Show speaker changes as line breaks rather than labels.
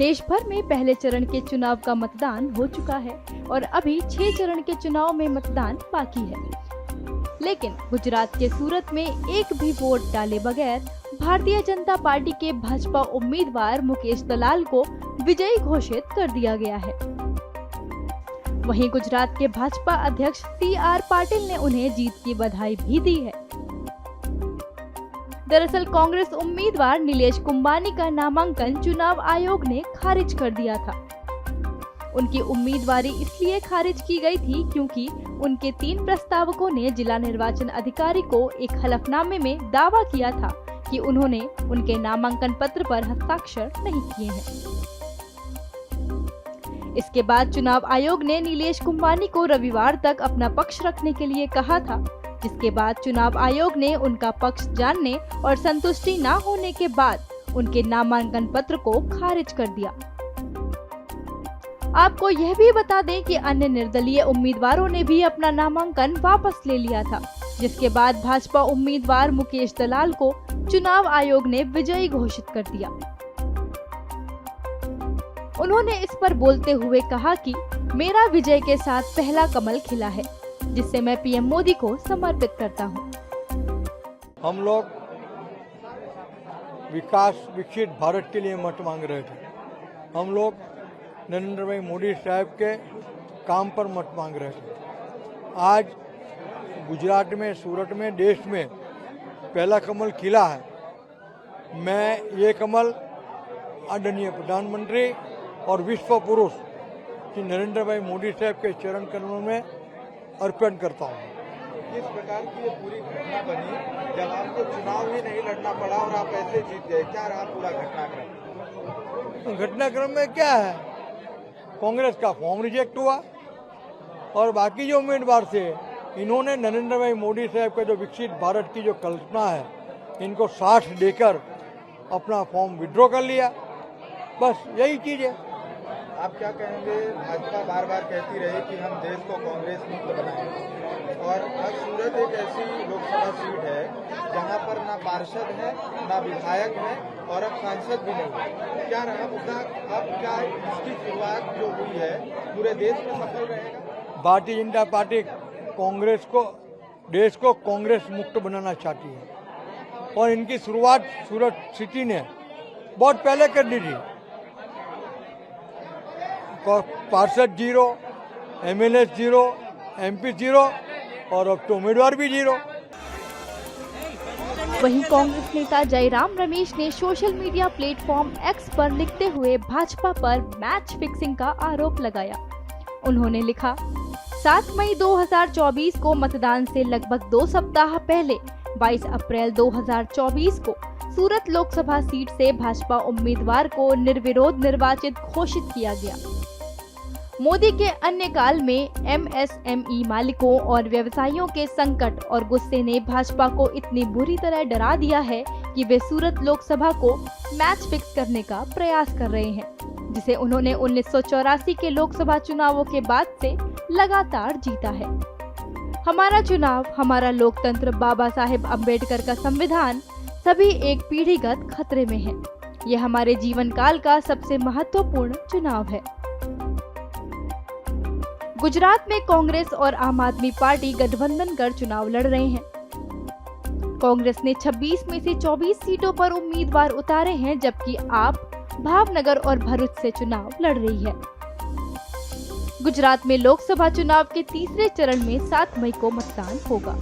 देश भर में पहले चरण के चुनाव का मतदान हो चुका है और अभी 6 चरण के चुनाव में मतदान बाकी है। लेकिन गुजरात के सूरत में एक भी वोट डाले बगैर भारतीय जनता पार्टी के भाजपा उम्मीदवार मुकेश दलाल को विजयी घोषित कर दिया गया है। वहीं गुजरात के भाजपा अध्यक्ष CR पाटिल ने उन्हें जीत की बधाई भी दी है। दरअसल कांग्रेस उम्मीदवार नीलेश कुंबानी का नामांकन चुनाव आयोग ने खारिज कर दिया था। उनकी उम्मीदवारी इसलिए खारिज की गई थी क्योंकि उनके 3 प्रस्तावकों ने जिला निर्वाचन अधिकारी को एक हलफनामे में दावा किया था कि उन्होंने उनके नामांकन पत्र पर हस्ताक्षर नहीं किए हैं। इसके बाद चुनाव आयोग ने नीलेश कुंबानी को रविवार तक अपना पक्ष रखने के लिए कहा था, जिसके बाद चुनाव आयोग ने उनका पक्ष जानने और संतुष्टि न होने के बाद उनके नामांकन पत्र को खारिज कर दिया। आपको यह भी बता दें कि अन्य निर्दलीय उम्मीदवारों ने भी अपना नामांकन वापस ले लिया था, जिसके बाद भाजपा उम्मीदवार मुकेश दलाल को चुनाव आयोग ने विजयी घोषित कर दिया। उन्होंने इस पर बोलते हुए कहा कि मेरा विजय के साथ पहला कमल खिला है, जिससे मैं PM मोदी को समर्पित करता हूं।
हम लोग विकसित भारत के लिए मत मांग रहे थे। हम लोग नरेंद्र भाई मोदी साहब के काम पर मत मांग रहे थे। आज गुजरात में, सूरत में, देश में पहला कमल खिला है। मैं ये कमल आदरणीय प्रधानमंत्री और विश्व पुरुष श्री नरेंद्र भाई मोदी साहब के चरण कमलों में अर्पण करता हूँ।
किस प्रकार की ये पूरी घटना बनी जब आपको चुनाव ही नहीं लड़ना पड़ा और आप ऐसे जीत गए? क्या रहा पूरा घटनाक्रम?
घटनाक्रम में क्या है, कांग्रेस का फॉर्म रिजेक्ट हुआ और बाकी जो उम्मीदवार थे इन्होंने नरेंद्र भाई मोदी साहब का जो विकसित भारत की जो कल्पना है इनको साथ देकर अपना फॉर्म विड्रॉ कर लिया। बस यही चीज़ है।
आप क्या कहेंगे? भाजपा बार बार कहती रही कि हम देश को कांग्रेस मुक्त बनाएंगे और आज सूरत एक ऐसी लोकसभा सीट है जहां पर ना पार्षद है, ना विधायक है और अब सांसद भी नहीं। क्या रहा मुद्दा? अब क्या इसकी शुरुआत जो हुई है पूरे देश में सफल रहेगा?
भारतीय जनता पार्टी कांग्रेस को, देश को कांग्रेस मुक्त बनाना चाहती है और इनकी शुरुआत सूरत सिटी ने बहुत पहले कर दी थी। पार्षद 0, MLA 0, MP 0 और अब तो उम्मीदवार भी 0।
वहीं कांग्रेस नेता जयराम रमेश ने सोशल मीडिया प्लेटफॉर्म X पर लिखते हुए भाजपा पर मैच फिक्सिंग का आरोप लगाया। उन्होंने लिखा, 7 मई 2024 को मतदान से लगभग 2 सप्ताह पहले 22 अप्रैल 2024 को सूरत लोकसभा सीट से भाजपा उम्मीदवार को निर्विरोध निर्वाचित घोषित किया गया। मोदी के अन्य काल में MSME मालिकों और व्यवसायियों के संकट और गुस्से ने भाजपा को इतनी बुरी तरह डरा दिया है कि वे सूरत लोकसभा को मैच फिक्स करने का प्रयास कर रहे हैं, जिसे उन्होंने 1984 के लोकसभा चुनावों के बाद से लगातार जीता है। हमारा चुनाव, हमारा लोकतंत्र, बाबा साहेब अम्बेडकर का संविधान सभी एक पीढ़ीगत खतरे में है। ये हमारे जीवन काल का सबसे महत्वपूर्ण चुनाव है। गुजरात में कांग्रेस और आम आदमी पार्टी गठबंधन कर चुनाव लड़ रहे हैं। कांग्रेस ने 26 में से 24 सीटों पर उम्मीदवार उतारे हैं, जबकि आप भावनगर और भरूच से चुनाव लड़ रही है। गुजरात में लोकसभा चुनाव के तीसरे चरण में 7 मई को मतदान होगा।